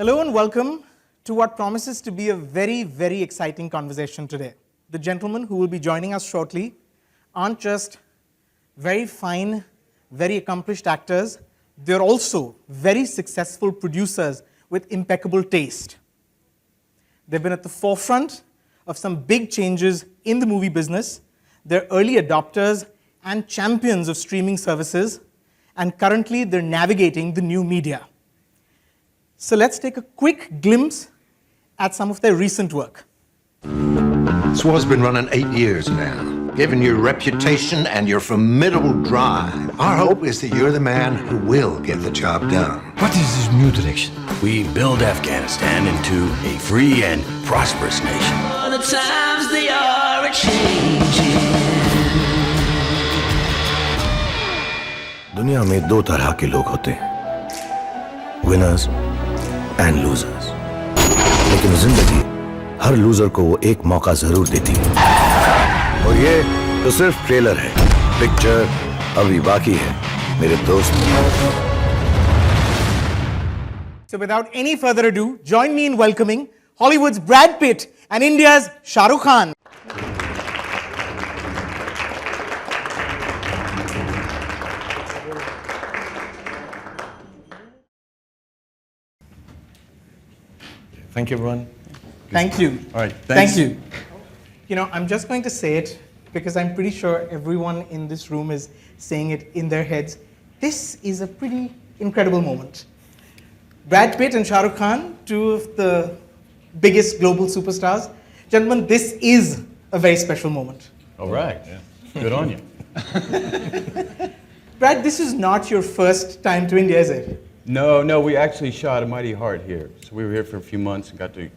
Hello and welcome to what promises to be a very, very exciting conversation today. The gentlemen who will be joining us shortly aren't just very fine, very accomplished actors, they're also very successful producers with impeccable taste. They've been at the forefront of some big changes in the movie business. They're early adopters and champions of streaming services, and currently they're navigating the new media. So let's take a quick glimpse at some of their recent work. This war's been running 8 years now. Given your reputation and your formidable drive, our hope is that you're the man who will get the job done. What is this new direction? We build Afghanistan into a free and prosperous nation. All the times they are changing. दुनिया में दो तरह के लोग होते हैं, winners and losers. लेकिन जिंदगी हर लूजर को वो एक मौका जरूर देती है. और ये तो सिर्फ ट्रेलर है. पिक्चर अभी बाकी है, मेरे दोस्त. So without any further ado, join me in welcoming Hollywood's Brad Pitt and India's Shah Rukh Khan. Thank you, everyone. Thank you. All right, thanks. Thank you. You know, I'm just going to say it because I'm pretty sure everyone in this room is saying it in their heads. This is a pretty incredible moment. Brad Pitt and Shah Rukh Khan, two of the biggest global superstars. Gentlemen, this is a very special moment. All right. Yeah. Good on you. Brad, this is not your first time to India, is it? No, we actually shot A Mighty Heart here. So we were here for a few months and got to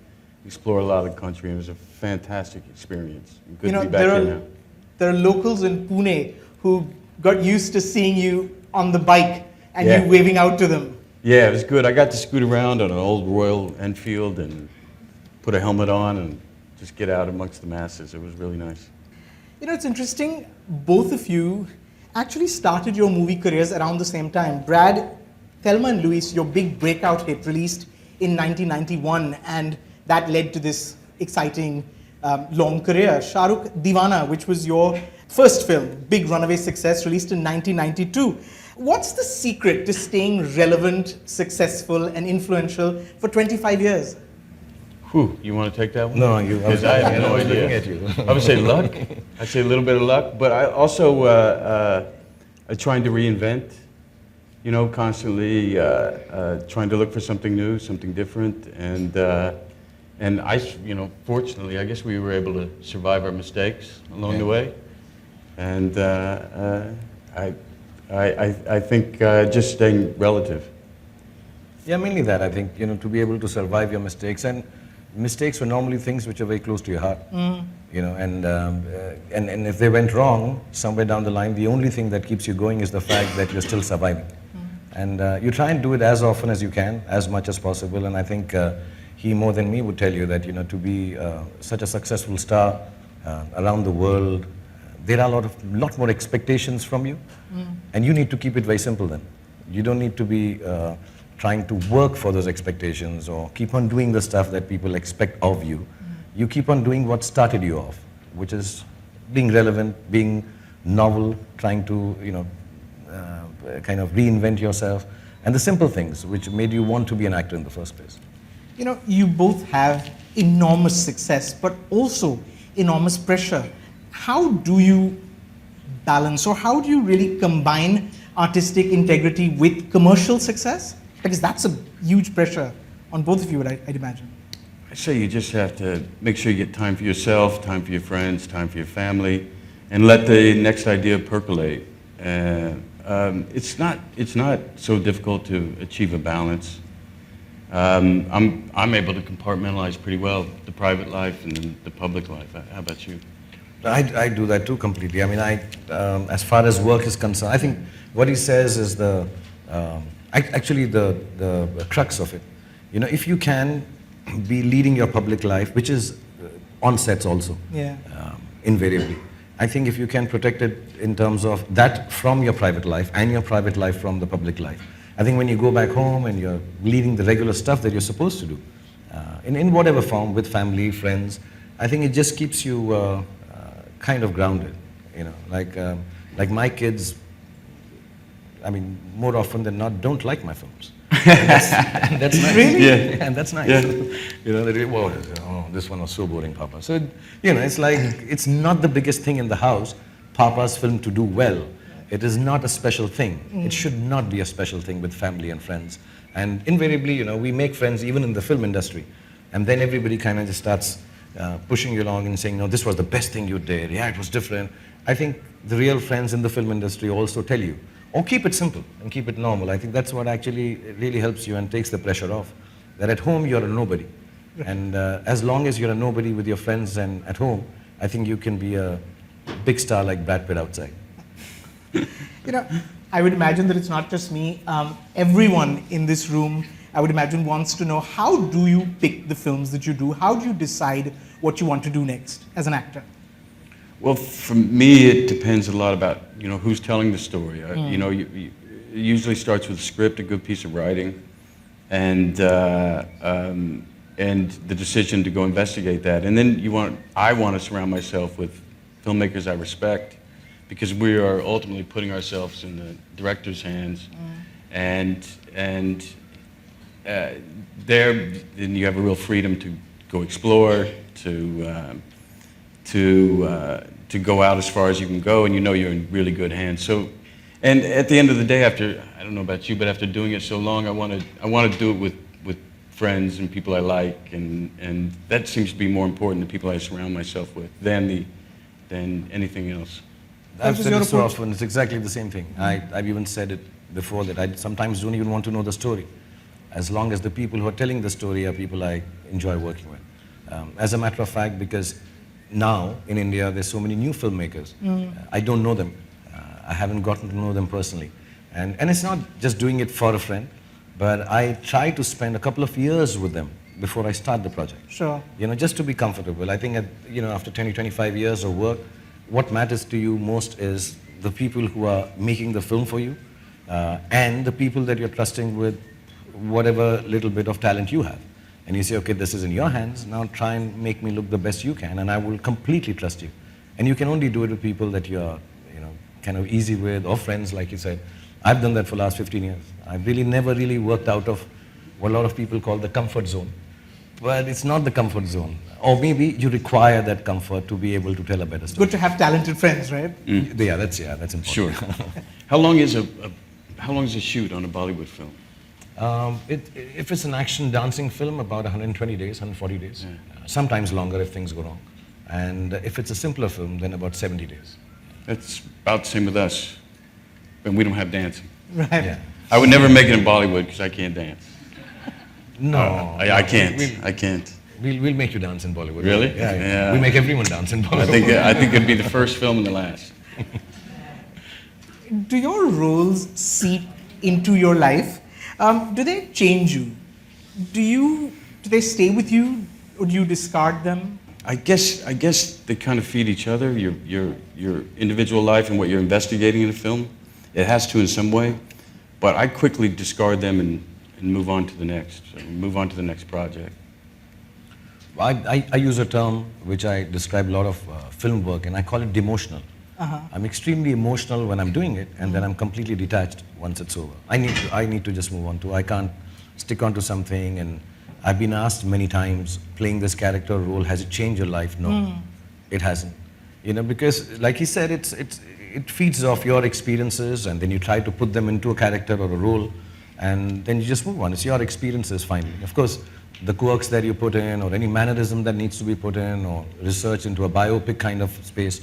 explore a lot of the country, and it was a fantastic experience. Good to be back here now. There are locals in Pune who got used to seeing you on the bike and you waving out to them. Yeah, it was good. I got to scoot around on an old Royal Enfield and put a helmet on and just get out amongst the masses. It was really nice. You know, it's interesting, both of you actually started your movie careers around the same time. Brad, Thelma and Louise, your big breakout hit, released in 1991, and that led to this exciting long career. Shah Rukh, Deewana, which was your first film, big runaway success, released in 1992. What's the secret to staying relevant, successful, and influential for 25 years? Whew, you want to take that one? No, you. Because I have no idea. Looking at you. I would say luck. I'd say a little bit of luck, but I also trying to reinvent. You know, constantly trying to look for something new, something different, and I, you know, fortunately, I guess we were able to survive our mistakes along the way, and I think just staying relative. Yeah, mainly that. I think, you know, to be able to survive your mistakes, and mistakes were normally things which are very close to your heart. You know, and if they went wrong somewhere down the line, the only thing that keeps you going is the fact that you're still surviving. And you try and do it as often as you can, as much as possible. And I think he more than me would tell you that, you know, to be such a successful star around the world, there are a lot more expectations from you, and you need to keep it very simple. Then you don't need to be trying to work for those expectations or keep on doing the stuff that people expect of you. You keep on doing what started you off, which is being relevant, being novel, trying to, you know, kind of reinvent yourself, and the simple things which made you want to be an actor in the first place. You know, you both have enormous success, but also enormous pressure. How do you balance, or how do you really combine artistic integrity with commercial success? Because that's a huge pressure on both of you, I'd imagine. I say you just have to make sure you get time for yourself, time for your friends, time for your family, and let the next idea percolate. It's not so difficult to achieve a balance. I'm able to compartmentalize pretty well the private life and the public life. How about you? I do that too completely. I mean, as far as work is concerned, I think what he says is actually the crux of it. You know, if you can be leading your public life, which is on sets also, invariably. I think if you can protect it in terms of that from your private life and your private life from the public life, I think when you go back home and you're leading the regular stuff that you're supposed to do, in whatever form, with family, friends, I think it just keeps you kind of grounded. You know, like my kids, I mean, more often than not, don't like my films. And that's nice. Really? Yeah. And that's nice. Yeah. You know, they whoa, oh, this one was so boring, Papa. So, you know, it's like, it's not the biggest thing in the house, Papa's film to do well. It is not a special thing. It should not be a special thing with family and friends. And invariably, you know, we make friends even in the film industry. And then everybody kind of just starts pushing you along and saying, no, this was the best thing you did. Yeah, it was different. I think the real friends in the film industry also tell you, or keep it simple and keep it normal. I think that's what actually really helps you and takes the pressure off. That at home you're a nobody. And as long as you're a nobody with your friends and at home, I think you can be a big star like Brad Pitt outside. You know, I would imagine that it's not just me. Everyone in this room, I would imagine, wants to know, how do you pick the films that you do? How do you decide what you want to do next as an actor? Well, for me, it depends a lot about, you know, who's telling the story. You know, it usually starts with a script, a good piece of writing, and the decision to go investigate that. And then I want to surround myself with filmmakers I respect, because we are ultimately putting ourselves in the director's hands, and there, then you have a real freedom to go explore, to go out as far as you can go, and you know you're in really good hands. So, and at the end of the day, after, I don't know about you, but after doing it so long, I want to do it with friends and people I like, and that seems to be more important, the people I surround myself with, than anything else. I've said it so often, it's exactly the same thing. I've even said it before that I sometimes don't even want to know the story, as long as the people who are telling the story are people I enjoy working with. As a matter of fact, because now in India there's so many new filmmakers, I don't know them. I haven't gotten to know them personally. And it's not just doing it for a friend, but I try to spend a couple of years with them before I start the project. Sure. You know, just to be comfortable. I think, you know, after 20, 25 years of work, what matters to you most is the people who are making the film for you, and the people that you're trusting with whatever little bit of talent you have. And you say, okay, this is in your hands, now try and make me look the best you can, and I will completely trust you. And you can only do it with people that you're, you know, kind of easy with, or friends, like you said. I've done that for the last 15 years. I've really never really worked out of what a lot of people call the comfort zone. But it's not the comfort zone. Or maybe you require that comfort to be able to tell a better story. Good to have talented friends, right? Yeah, that's important. Sure. How long is a shoot on a Bollywood film? If it's an action dancing film, about 120 days, 140 days. Yeah. Sometimes longer if things go wrong. And if it's a simpler film, then about 70 days. That's about the same with us, but we don't have dancing. Right. Yeah. I would never make it in Bollywood because I can't dance. No. I can't. I can't. We'll make you dance in Bollywood. Really? Yeah. We make everyone dance in Bollywood. I think it'd be the first film and the last. Do your roles seep into your life? Do they change you? Do they stay with you, or do you discard them? I guess they kind of feed each other. Your individual life and what you're investigating in a film, it has to in some way. But I quickly discard them and move on to the next. So move on to the next project. I use a term which I describe a lot of film work, and I call it demotional. I'm extremely emotional when I'm doing it, and then I'm completely detached once it's over. I need to just move on to. I can't stick on to something. And I've been asked many times, playing this character role, has it changed your life? No, it hasn't. You know, because like he said, it feeds off your experiences, and then you try to put them into a character or a role, and then you just move on. It's your experiences finally. Of course, the quirks that you put in, or any mannerism that needs to be put in, or research into a biopic kind of space,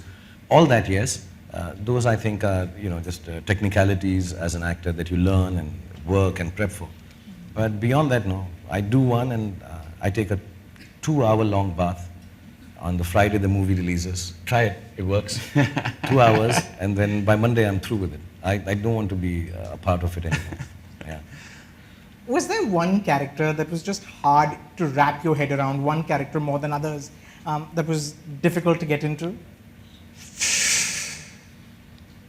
all that, yes. Those I think are, you know, just technicalities as an actor that you learn and work and prep for. But beyond that, no. I do one, and I take a 2-hour-long bath on the Friday the movie releases. Try it, it works. 2 hours, and then by Monday I'm through with it. I don't want to be a part of it anymore. Yeah. Was there one character that was just hard to wrap your head around, one character more than others, that was difficult to get into?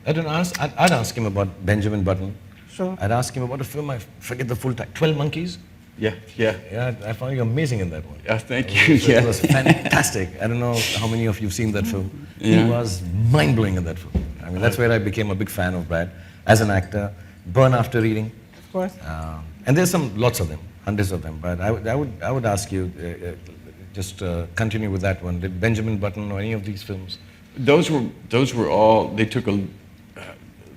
I'd ask him about Benjamin Button. Sure. I'd ask him about a film, I forget the full title, 12 Monkeys? Yeah, yeah. Yeah, I found you amazing in that one. Yeah, thank you. So it was fantastic. I don't know how many of you have seen that film. Yeah. He was mind-blowing in that film. I mean, that's where I became a big fan of Brad as an actor. Burn After Reading. Of course. And there's lots of them, hundreds of them. But I would ask you, just continue with that one. Did Benjamin Button or any of these films? Those were all, they took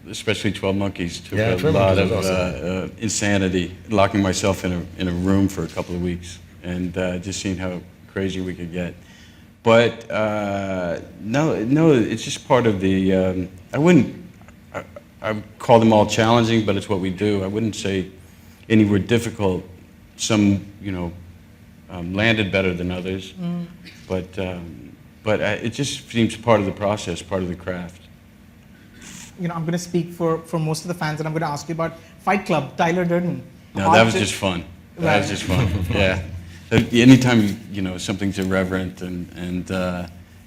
especially 12 Monkeys, took Yeah, a 12 lot Monkeys of was awesome. insanity, locking myself in a room for a couple of weeks and just seeing how crazy we could get. But no, it's just part of the, I would call them all challenging, but it's what we do. I wouldn't say any were difficult. Some, landed better than others, but it just seems part of the process, part of the craft. I'm going to speak for most of the fans, and I'm going to ask you about Fight Club, Tyler Durden. No, that was just fun. That was just fun. Yeah. Anytime something's irreverent and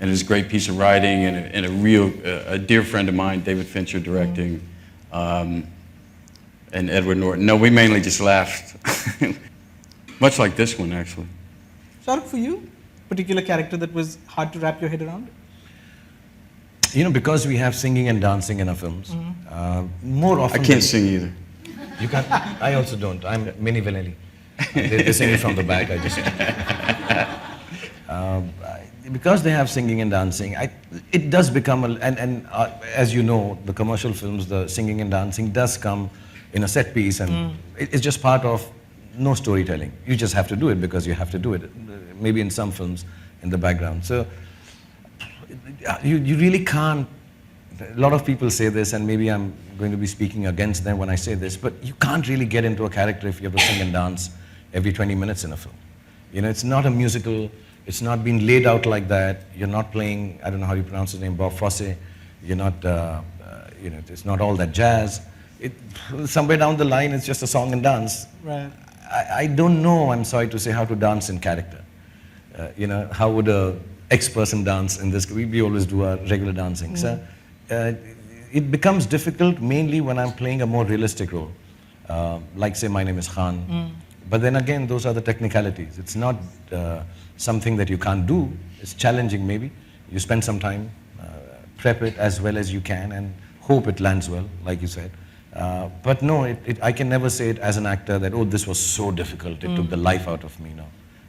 it's a great piece of writing and a dear friend of mine, David Fincher, directing, and Edward Norton. No, we mainly just laughed. Much like this one, actually. Shahrukh, for you, particular character that was hard to wrap your head around? Because we have singing and dancing in our films, more often I can't sing either. You can't? I also don't. I'm Mini Vanelli. They sing it from the back. I just. Because they have singing and dancing, it does become as you know, the commercial films, the singing and dancing does come in a set piece, and it's just part of no storytelling. You just have to do it because you have to do it. Maybe in some films, in the background. So you really can't. A lot of people say this, and maybe I'm going to be speaking against them when I say this, but you can't really get into a character if you have to sing and dance every 20 minutes in a film. It's not a musical. It's not been laid out like that. You're not playing, I don't know how you pronounce his name, Bob Fosse. You're not, it's not all that jazz. Somewhere down the line, it's just a song and dance. Right. I don't know, I'm sorry to say, how to dance in character. How would a X person dance in this? We always do our regular dancing. So it becomes difficult mainly when I'm playing a more realistic role. Like say, my name is Khan. But then again, those are the technicalities. It's not something that you can't do. It's challenging maybe. You spend some time, prep it as well as you can and hope it lands well, like you said. But no, I can never say it as an actor that, oh, this was so difficult, it took the life out of me. No,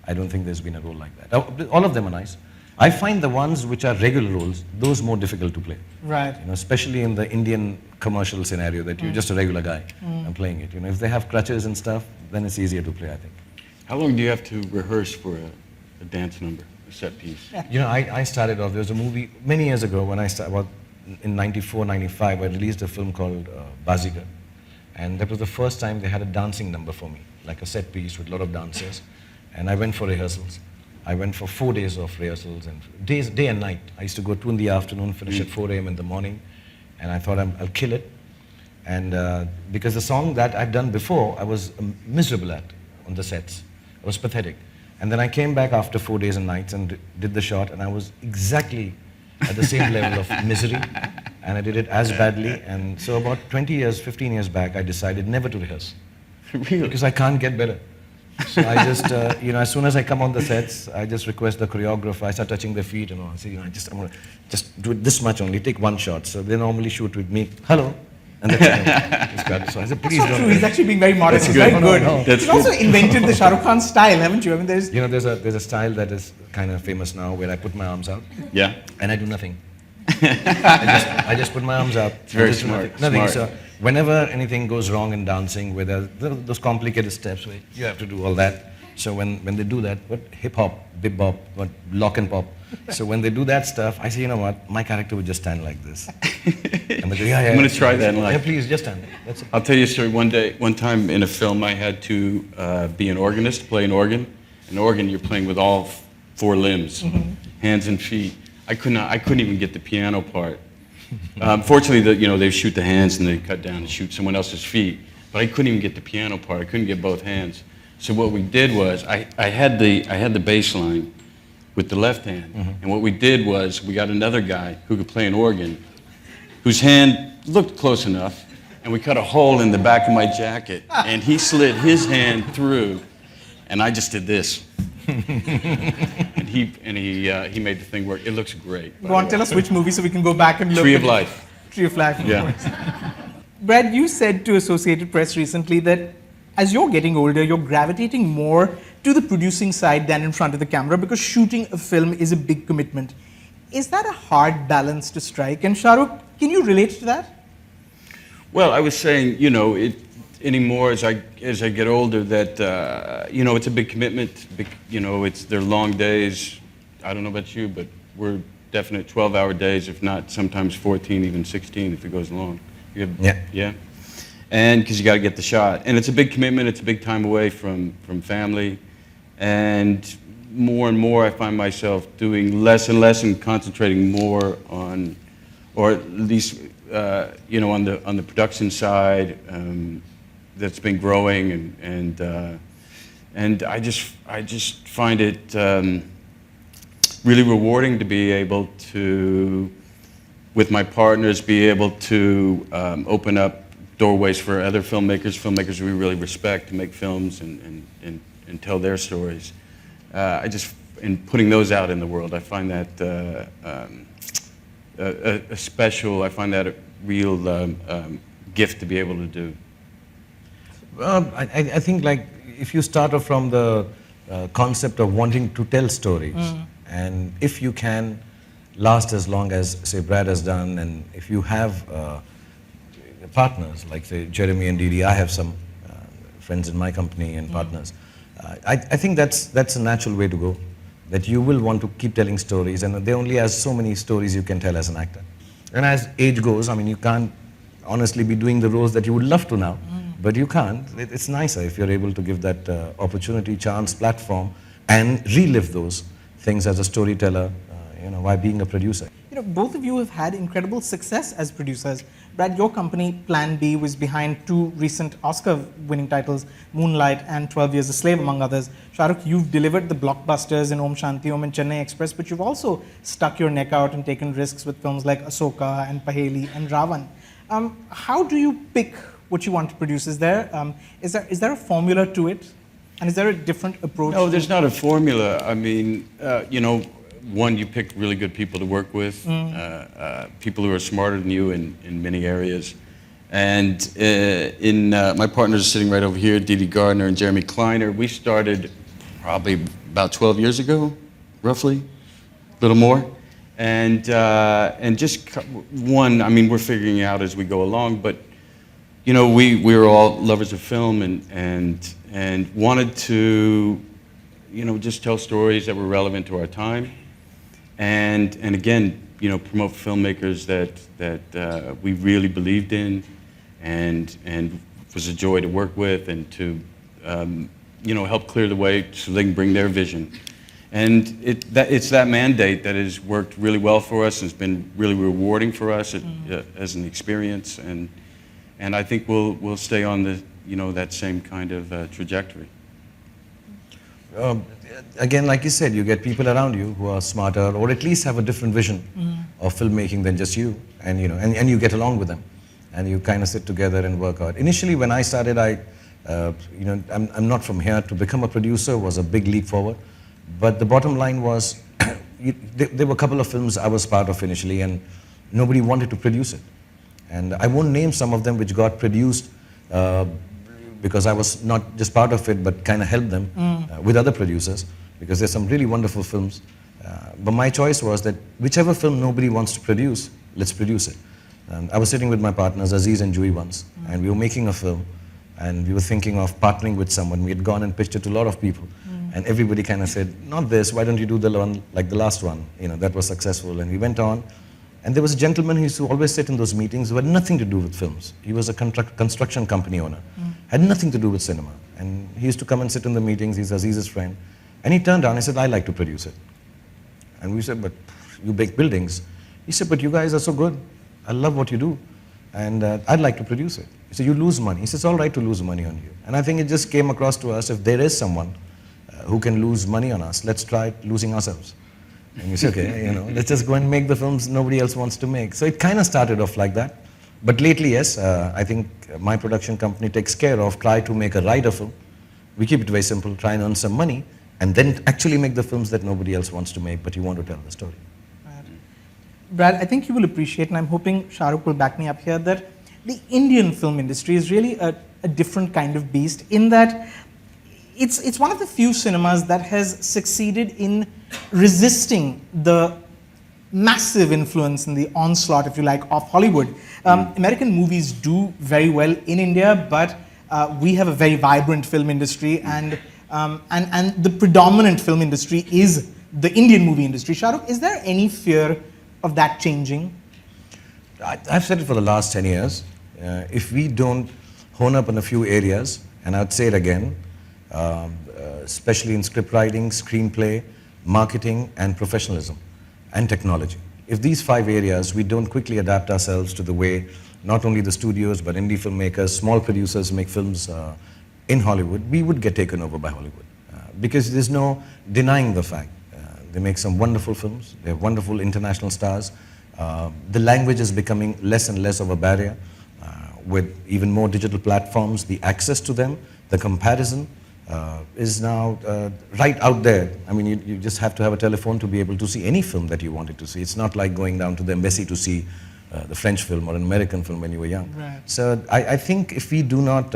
I don't think there's been a role like that. All of them are nice. I find the ones which are regular roles, those more difficult to play. Right. Especially in the Indian commercial scenario that you're just a regular guy and playing it. If they have crutches and stuff, then it's easier to play, I think. How long do you have to rehearse for a dance number, a set piece? I started off, there was a movie many years ago when I started, in 94, 95, I released a film called Bazigar. And that was the first time they had a dancing number for me, like a set piece with a lot of dancers. And I went for rehearsals. I went for 4 days of rehearsals, and day and night. I used to go 2 in the afternoon, finish at 4 a.m. in the morning, and I thought I'll kill it. And because the song that I'd done before, I was miserable at on the sets. It was pathetic. And then I came back after 4 days and nights and did the shot, and I was exactly at the same level of misery, and I did it as badly. And so about 20 years, 15 years back, I decided never to rehearse. Really? Because I can't get better. So I just, as soon as I come on the sets, I just request the choreographer, I start touching their feet and all. I say, I'm going to just do it this much only, take one shot. So they normally shoot with me, hello. And that's it. So I said, please That's don't. true. He's actually being very modest. He's good. very good. No. That's You've also invented the Shah Rukh Khan style, haven't you? I mean, there's... There's a style that is kind of famous now where I put my arms out. Yeah. And I do nothing. I just put my arms up. It's very just do smart. Nothing. Smart. So whenever anything goes wrong in dancing, where those complicated steps where you have to do all that. So when they do that, what hip hop, bip bop, what lock and pop. So when they do that stuff, I say, you know what, my character would just stand like this. And they go, yeah. I'm going to try that in life. Yeah, please, just stand. That's it. I'll tell you a story. One time in a film, I had to be an organist, play an organ. An organ, you're playing with all 4 limbs, hands and feet. I couldn't even get the piano part. Fortunately, they shoot the hands and they cut down and shoot someone else's feet. But I couldn't even get the piano part. I couldn't get both hands. So what we did was, I had the bass line with the left hand. And what we did was, we got another guy who could play an organ, whose hand looked close enough, and we cut a hole in the back of my jacket, and he slid his hand through, and I just did this. and he made the thing work. It looks great. Go on, tell us which movie so we can go back and look. Tree of Life. Tree of Life, of Yeah. course. Brad, you said to Associated Press recently that as you're getting older, you're gravitating more to the producing side than in front of the camera because shooting a film is a big commitment. Is that a hard balance to strike? And Shahrukh, can you relate to that? Well, I was saying, anymore as I get older, that it's a big commitment. They're long days. I don't know about you, but we're definite 12-hour days, if not sometimes 14, even 16 if it goes long. Yeah. And because you got to get the shot, and it's a big commitment. It's a big time away from family, and more I find myself doing less and less and concentrating more on, or at least on the production side. That's been growing, and I just find it really rewarding to be able to, with my partners, be able to open up doorways for other filmmakers we really respect, to make films and tell their stories. In putting those out in the world, I find that a special. I find that a real gift to be able to do. I think, like, if you start off from the concept of wanting to tell stories, and if you can last as long as, say, Brad has done, and if you have partners like, say, Jeremy and Didi, I have some friends in my company and partners. I think that's a natural way to go, that you will want to keep telling stories, and there only has so many stories you can tell as an actor. And as age goes, I mean, you can't honestly be doing the roles that you would love to now. But you can't. It's nicer if you're able to give that opportunity, chance, platform, and relive those things as a storyteller, while being a producer. Both of you have had incredible success as producers. Brad, your company, Plan B, was behind two recent Oscar-winning titles, Moonlight and 12 Years a Slave, among others. Shahrukh, you've delivered the blockbusters in Om Shanti Om and Chennai Express, but you've also stuck your neck out and taken risks with films like Ahsoka and Paheli and Ravan. How do you pick what you want to produce? Is there a formula to it? And is there a different approach? No, there's not a formula. I mean, one, you pick really good people to work with, people who are smarter than you in many areas. And my partners are sitting right over here, Didi Gardner and Jeremy Kleiner. We started probably about 12 years ago, roughly, a little more. And just one, I mean, we're figuring out as we go along, but we were all lovers of film and wanted to, just tell stories that were relevant to our time, and again, promote filmmakers that we really believed in, and was a joy to work with, and to help clear the way so they can bring their vision. And it's that mandate that has worked really well for us, and it's been really rewarding for us as an experience, and I think we'll stay on that same kind of trajectory. Again, like you said, you get people around you who are smarter, or at least have a different vision of filmmaking than just you, and and you get along with them, and you kind of sit together and work out. Initially, when I started, I'm not from here. To become a producer was a big leap forward, but the bottom line was, there were a couple of films I was part of initially, and nobody wanted to produce it. And I won't name some of them which got produced because I was not just part of it, but kind of helped them with other producers, because there's some really wonderful films. But my choice was that whichever film nobody wants to produce, let's produce it. And I was sitting with my partners, Aziz and Jui once, and we were making a film, and we were thinking of partnering with someone. We had gone and pitched it to a lot of people, and everybody kind of said, not this, why don't you do the one like the last one? That was successful. And we went on. And there was a gentleman who used to always sit in those meetings who had nothing to do with films. He was a construction company owner, had nothing to do with cinema. And he used to come and sit in the meetings. He's Aziz's friend. And he turned down and said, I like to produce it. And we said, but you make buildings. He said, but you guys are so good. I love what you do. And I'd like to produce it. He said, you lose money. He said, it's all right to lose money on you. And I think it just came across to us, if there is someone who can lose money on us, let's try losing ourselves. And we said, okay, let's just go and make the films nobody else wants to make. So it kind of started off like that. But lately, yes, I think my production company takes care of, try to make a writer film. We keep it very simple, try and earn some money, and then actually make the films that nobody else wants to make, but you want to tell the story. Brad, I think you will appreciate, and I'm hoping Shahrukh will back me up here, that the Indian film industry is really a different kind of beast in that it's one of the few cinemas that has succeeded in resisting the massive influence and the onslaught, if you like, of Hollywood. American movies do very well in India, but we have a very vibrant film industry, and the predominant film industry is the Indian movie industry. Shahrukh, is there any fear of that changing? I've said it for the last 10 years. If we don't hone up on a few areas, and I'd say it again, especially in script writing, screenplay, marketing, and professionalism, and technology. If these 5 areas, we don't quickly adapt ourselves to the way not only the studios, but indie filmmakers, small producers make films in Hollywood, we would get taken over by Hollywood. Because there's no denying the fact. They make some wonderful films, they have wonderful international stars. The language is becoming less and less of a barrier. With even more digital platforms, the access to them, the comparison is now right out there. I mean, you just have to have a telephone to be able to see any film that you wanted to see. It's not like going down to the embassy to see the French film or an American film when you were young. Right. So I think if we do not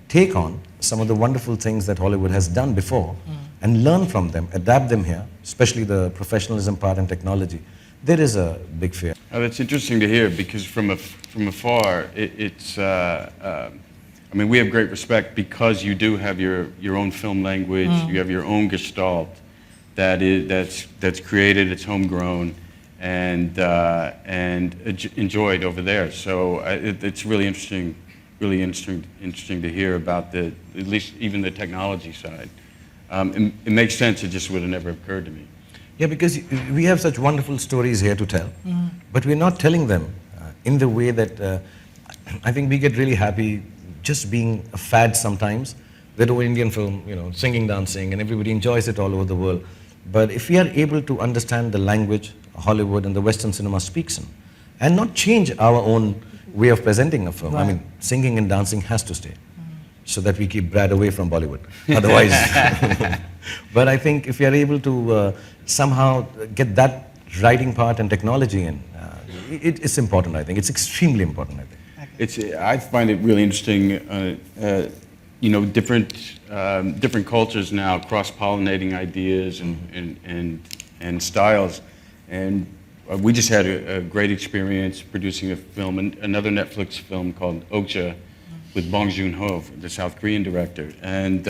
take on some of the wonderful things that Hollywood has done before and learn from them, adapt them here, especially the professionalism part and technology, there is a big fear. Oh, that's interesting to hear because from afar, I mean, we have great respect because you do have your own film language, you have your own gestalt that's created, it's homegrown, and enjoyed over there. So it's really interesting to hear about at least even the technology side. It makes sense. It just would have never occurred to me. Yeah, because we have such wonderful stories here to tell, but we're not telling them in the way that I think we get really happy just being a fad sometimes. That old Indian film, you know, singing, dancing, and everybody enjoys it all over the world. But if we are able to understand the language Hollywood and the Western cinema speaks in, and not change our own way of presenting a film. Right. I mean, singing and dancing has to stay, so that we keep Brad away from Bollywood. Otherwise, but I think if we are able to somehow get that writing part and technology in, it's important. I think it's extremely important. I think. I find it really interesting. You know, different cultures now cross-pollinating ideas and styles, and we just had a great experience producing a film, another Netflix film called Okja, with Bong Joon-ho, the South Korean director, and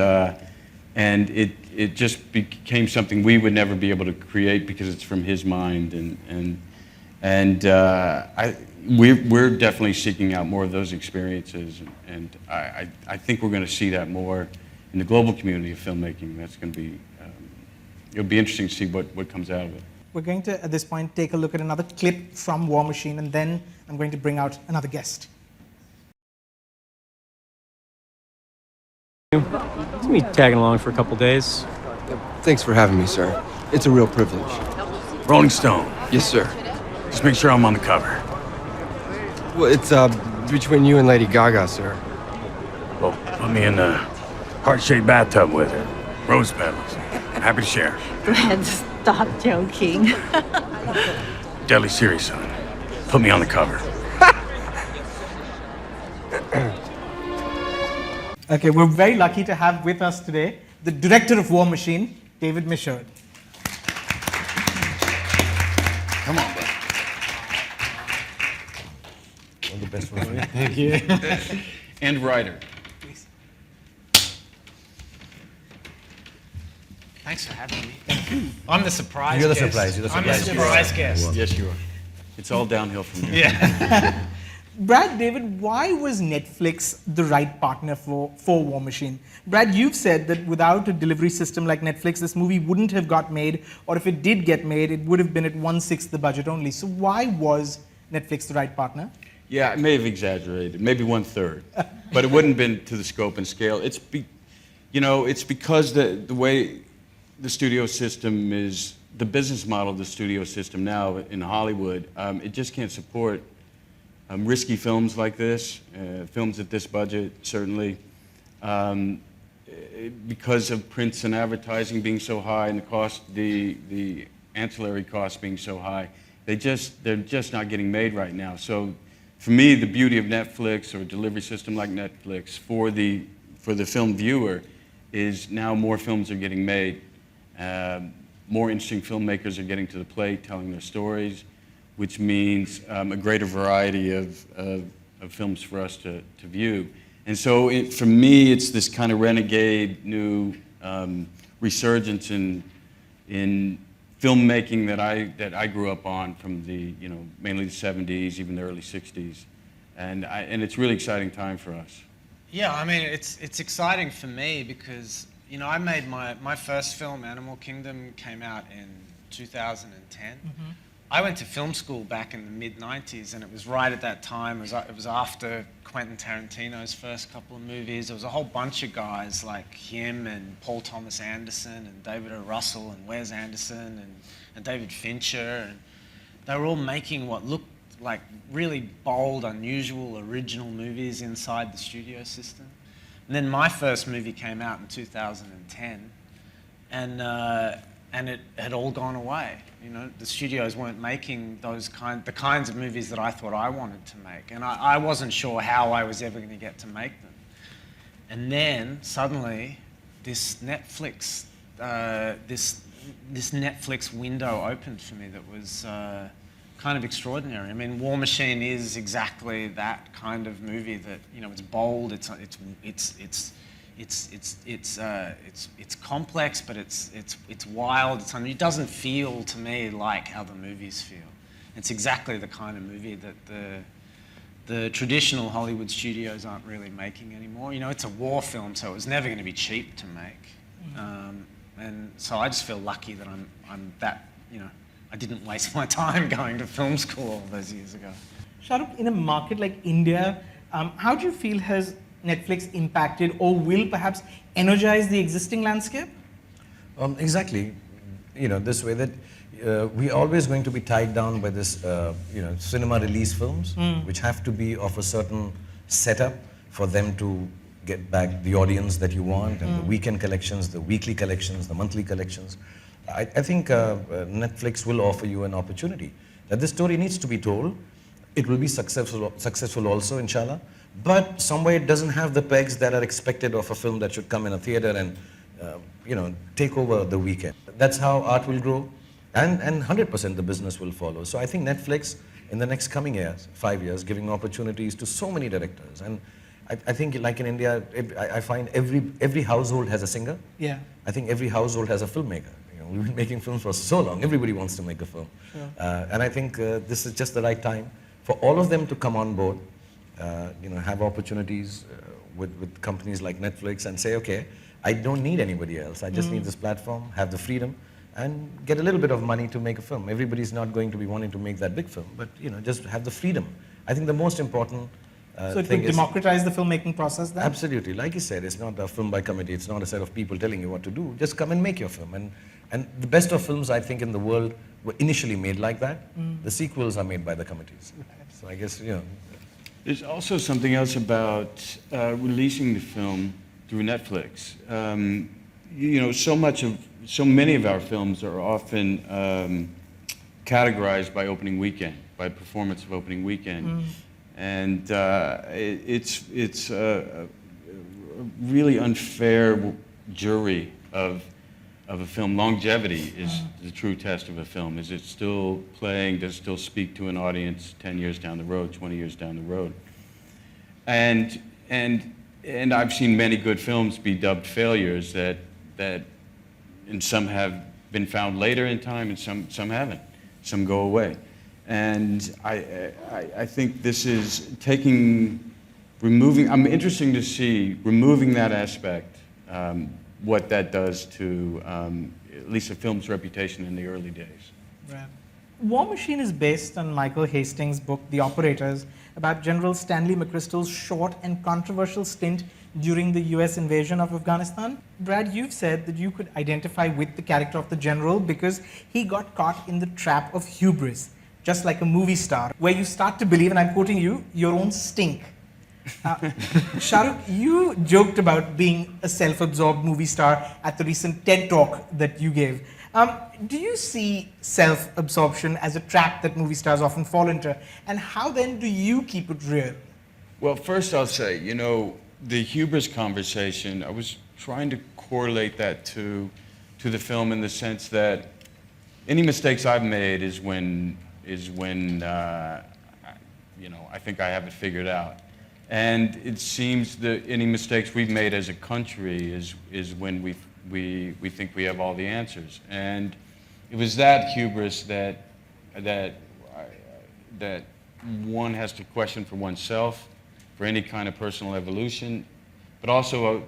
it just became something we would never be able to create because it's from his mind, and we're definitely seeking out more of those experiences, and I think we're going to see that more in the global community of filmmaking. That's going to be it'll be interesting to see what comes out of it. We're going to, at this point, take a look at another clip from War Machine, and then I'm going to bring out another guest. It's me tagging along for a couple days. Thanks for having me, sir. It's a real privilege. Rolling Stone. Yes, sir. Just make sure I'm on the cover. Well, it's between you and Lady Gaga, sir. Well, put me in the heart-shaped bathtub with her. Rose petals. Happy to share. Brad, stop joking. Deadly serious, son. Put me on the cover. Okay, we're very lucky to have with us today the director of War Machine, David Michaud. Come on, bud. All the best for you. Thank you. And writer. Thanks for having me. I'm the surprise You're the guest. surprise. You're the I'm the surprise surprise guest. Yes, you are. It's all downhill from here. Yeah. Brad, David, why was Netflix the right partner for War Machine? Brad, you've said that without a delivery system like Netflix, this movie wouldn't have got made, or if it did get made, it would have been at 1/6 the budget only. So why was Netflix the right partner? Yeah, I may have exaggerated, maybe 1/3, but it wouldn't have been to the scope and scale. It's because the way the studio system is, the business model of the studio system now in Hollywood, it just can't support risky films like this, films at this budget, certainly. Because of prints and advertising being so high and the ancillary costs being so high, they're just not getting made right now. So for me, the beauty of Netflix or a delivery system like Netflix for the film viewer is now more films are getting made. More interesting filmmakers are getting to the plate, telling their stories, which means a greater variety of films for us to view. And so for me, it's this kind of renegade new resurgence in filmmaking that I grew up on from the, mainly the 70s, even the early 60s. And it's a really exciting time for us. Yeah, I mean, it's exciting for me because, I made my first film, Animal Kingdom, came out in 2010. I went to film school back in the mid-90s, and it was right at that time. It was after Quentin Tarantino's first couple of movies. There was a whole bunch of guys like him and Paul Thomas Anderson and David O. Russell and Wes Anderson and David Fincher. And they were all making what looked like really bold, unusual, original movies inside the studio system. And then my first movie came out in 2010, and it had all gone away. The studios weren't making the kinds of movies that I thought I wanted to make, and I wasn't sure how I was ever going to get to make them. And then suddenly, this Netflix window opened for me that was kind of extraordinary. I mean, War Machine is exactly that kind of movie that it's bold, it's complex, but it's wild. It doesn't feel to me like how the movies feel. It's exactly the kind of movie that the traditional Hollywood studios aren't really making anymore. It's a war film, so it was never going to be cheap to make. And so I just feel lucky that I'm that, I didn't waste my time going to film school all those years ago. Shahrukh, in a market like India, how do you feel has Netflix impacted or will perhaps energize the existing landscape? Exactly. This way that we're always going to be tied down by this, cinema release films, which have to be of a certain setup for them to get back the audience that you want, and the weekend collections, the weekly collections, the monthly collections. I think Netflix will offer you an opportunity that this story needs to be told. It will be successful also, inshallah. But somewhere it doesn't have the pegs that are expected of a film that should come in a theater and take over the weekend. That's how art will grow, and 100% the business will follow. So I think Netflix in the next coming years, 5 years, giving opportunities to so many directors. And I think like in India, I find every household has a singer. Yeah. I think every household has a filmmaker. We've been making films for so long. Everybody wants to make a film. Sure. And I think this is just the right time for all of them to come on board. Have opportunities with companies like Netflix and say, okay, I don't need anybody else. I just need this platform, have the freedom, and get a little bit of money to make a film. Everybody's not going to be wanting to make that big film, but just have the freedom. I think the most important so it will democratize the filmmaking process then? Absolutely. Like you said, it's not a film by committee. It's not a set of people telling you what to do. Just come and make your film. And the best of films, I think, in the world were initially made like that. The sequels are made by the committees. So I guess, There's also something else about releasing the film through Netflix. So many of our films are often categorized by opening weekend, by performance of opening weekend. And it's a really unfair jury of a film. Longevity is the true test of a film. Is it still playing? Does it still speak to an audience 10 years down the road, 20 years down the road? And I've seen many good films be dubbed failures and some have been found later in time and some haven't. Some go away. And I think this is I'm interested to see, removing that aspect, what that does to at least a film's reputation in the early days. Right. War Machine is based on Michael Hastings' book, The Operators, about General Stanley McChrystal's short and controversial stint during the US invasion of Afghanistan. Brad, you've said that you could identify with the character of the general because he got caught in the trap of hubris. just like a movie star, where you start to believe, and I'm quoting you, your own stink. Shahrukh, you joked about being a self-absorbed movie star at the recent TED Talk that you gave. Do you see self-absorption as a trap that movie stars often fall into? And how then do you keep it real? Well, first I'll say, you know, the hubris conversation, I was trying to correlate that to the film in the sense that any mistakes I've made is when you know, I think I have it figured out. And it seems that any mistakes we've made as a country is when we think we have all the answers. And it was that hubris that one has to question for oneself, for any kind of personal evolution, but also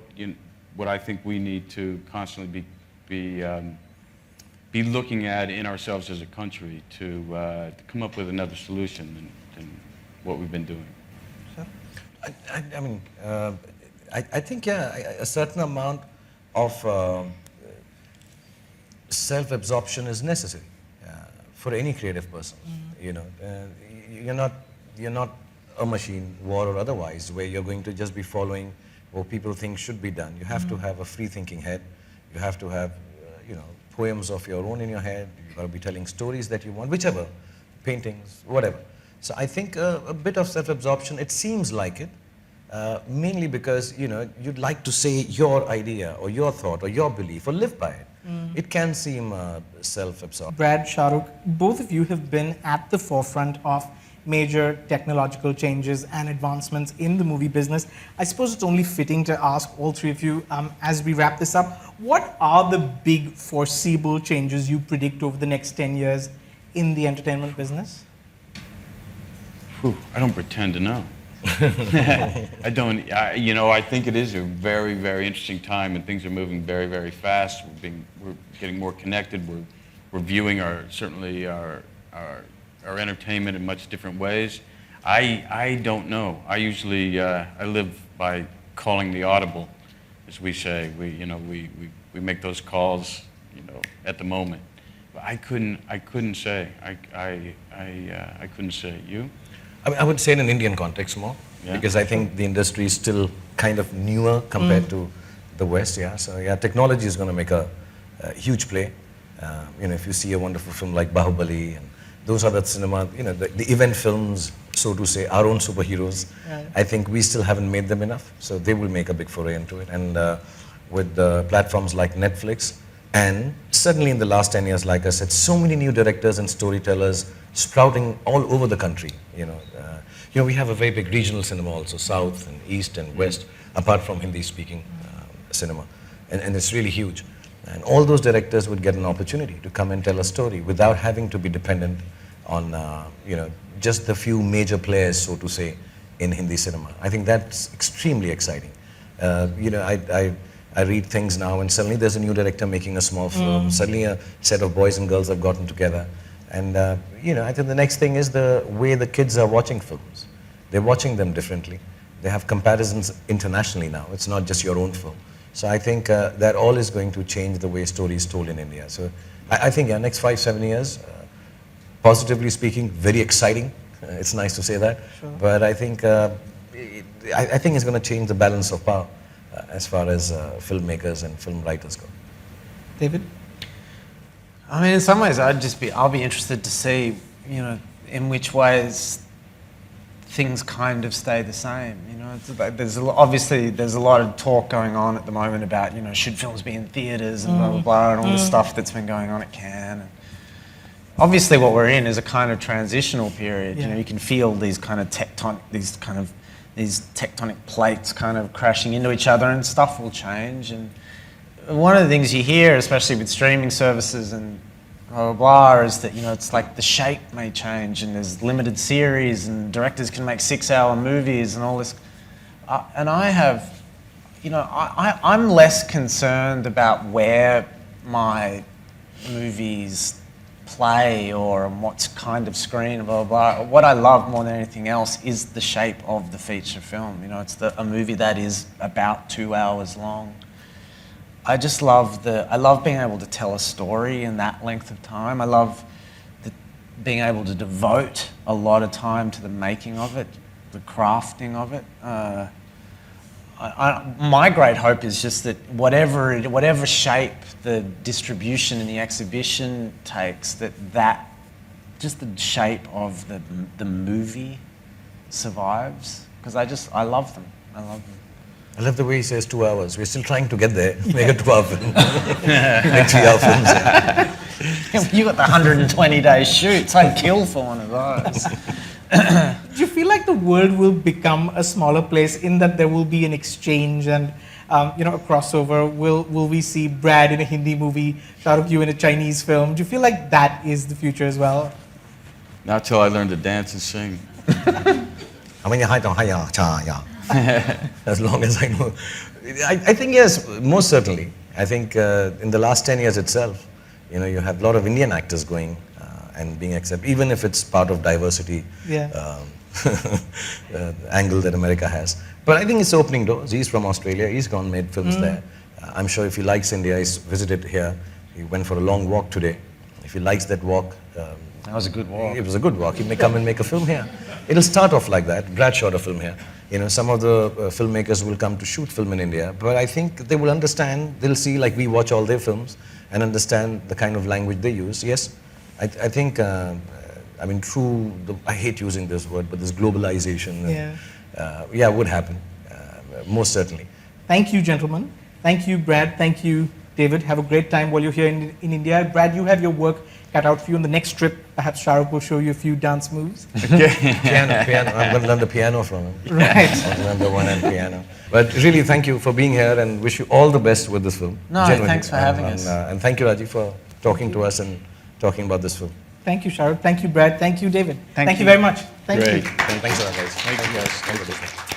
what I think we need to constantly be looking at in ourselves as a country to come up with another solution than what we've been doing. I mean, I think, yeah, a certain amount of self-absorption is necessary for any creative person. You know, you're not a machine, war or otherwise, where you're going to just be following what people think should be done. You have to have a free-thinking head. You have to have, you know, poems of your own in your head. You've got to be telling stories that you want, whichever, paintings, whatever. So I think a bit of self-absorption, it seems like it, mainly because, you know, you'd like to say your idea or your thought or your belief or live by it. It can seem self-absorbed. Brad, Shahrukh, both of you have been at the forefront of major technological changes and advancements in the movie business. I suppose it's only fitting to ask all three of you, as we wrap this up, what are the big foreseeable changes you predict over the next 10 years in the entertainment business? I don't pretend to know. I don't, you know, I think it is a very, very interesting time and things are moving very, very fast. We're getting more connected. We're viewing certainly our entertainment in much different ways. I don't know. I usually, I live by calling the audible, as we say. We make those calls, you know, at the moment. But I couldn't say. I couldn't say. You? I mean, I would say in an Indian context more, because I think the industry is still kind of newer compared to the West, yeah. So yeah, technology is going to make a huge play. You know, if you see a wonderful film like Bahubali and those other cinema, you know, the event films, so to say, our own superheroes, I think we still haven't made them enough. So they will make a big foray into it. And with platforms like Netflix, and certainly in the last 10 years, like I said, so many new directors and storytellers sprouting all over the country. You know, we have a very big regional cinema also, South and East and West, apart from Hindi-speaking cinema, and it's really huge. And all those directors would get an opportunity to come and tell a story without having to be dependent on, you know, just the few major players, so to say, in Hindi cinema. I think that's extremely exciting. You know, I read things now, and suddenly there's a new director making a small film. Suddenly a set of boys and girls have gotten together. And, you know, I think the next thing is the way the kids are watching films. They're watching them differently. They have comparisons internationally now. It's not just your own film. So I think that all is going to change the way story is told in India. So I think, yeah, next 5-7 years, positively speaking, very exciting. It's nice to say that. Sure. But I think it's going to change the balance of power as far as filmmakers and film writers go. David? I mean, in some ways, I'll be interested to see, you know, in which ways things kind of stay the same. You know, it's like obviously there's a lot of talk going on at the moment about, you know, should films be in theaters and blah blah blah, and all the stuff that's been going on at Cannes. And obviously, what we're in is a kind of transitional period. You know, you can feel these kind of tectonic plates kind of crashing into each other, and stuff will change. And one of the things you hear, especially with streaming services and blah, blah, blah, is that, you know, it's like the shape may change and there's limited series and directors can make 6-hour movies and all this. And I have, you know, I'm less concerned about where my movies play or on what kind of screen, blah, blah, blah. What I love more than anything else is the shape of the feature film. You know, it's a movie that is about 2 hours long. I just love I love being able to tell a story in that length of time. I love being able to devote a lot of time to the making of it, the crafting of it. My great hope is just that whatever shape the distribution and the exhibition takes, that just the shape of the movie survives, because I love them. I love them. I love the way he says 2 hours. We're still trying to get there, make a 2-hour film. Like 3-hour films. Yeah. You got the 120-day shoots. I'd kill for one of those. Do you feel like the world will become a smaller place in that there will be an exchange and a crossover? Will we see Brad in a Hindi movie, Shah Rukh, you in a Chinese film? Do you feel like that is the future as well? Not till I learn to dance and sing. As long as I know. I think yes, most certainly. I think in the last 10 years itself, you have a lot of Indian actors going and being accepted, even if it's part of diversity angle that America has. But I think it's opening doors. He's from Australia. He's gone made films there. I'm sure if he likes India, he's visited here. He went for a long walk today. If he likes that walk, that was a good walk. It was a good walk. He may come and make a film here. It'll start off like that. Brad shot a film here. Some of the filmmakers will come to shoot film in India, but I think they will understand. They'll see, like we watch all their films and understand the kind of language they use. Yes, I think. I hate using this word, but this globalization, would happen, most certainly. Thank you, gentlemen. Thank you, Brad. Thank you, David. Have a great time while you're here in India. Brad, you have your work cut out for you on the next trip. Perhaps Shah Rukh will show you a few dance moves. Piano. I'm going to learn the piano from him. Right. I'll learn the one-hand piano. But really, thank you for being here and wish you all the best with this film. No, genuinely. Thanks for having us. And thank you, Raji, for talking to us and talking about this film. Thank you, Shah Rukh. Thank you, Brad. Thank you, David. Thank you very much. Thank you. Thanks a lot, guys. Thank you, guys.